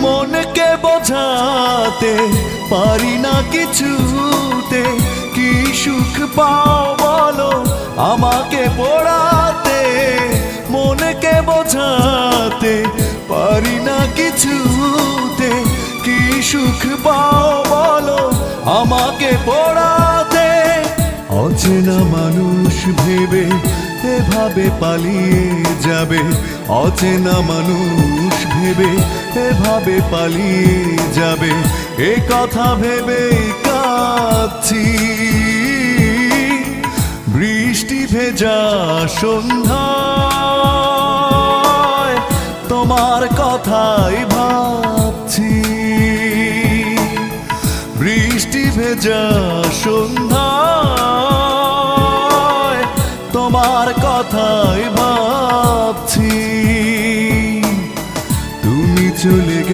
মনকে বোঝাতে পারি না কিছুতে, কি সুখ পাও বলো আমাকে পোড়াতে। মনকে বোঝাতে পারি না কিছুতে, কি সুখ পাও বলো আমাকে পোড়াতে। অচেনা মানুষ ভেবে এভাবে পালিয়ে যাবে, অচেনা মানুষ ভেবে এভাবে পালিয়ে যাবে, এ কথা ভেবে কাঁদছি। বৃষ্টি ভেজা সন্ধ্যায় তোমার কথাই ভাবছি। বৃষ্টি ভেজা সন্ধ্যা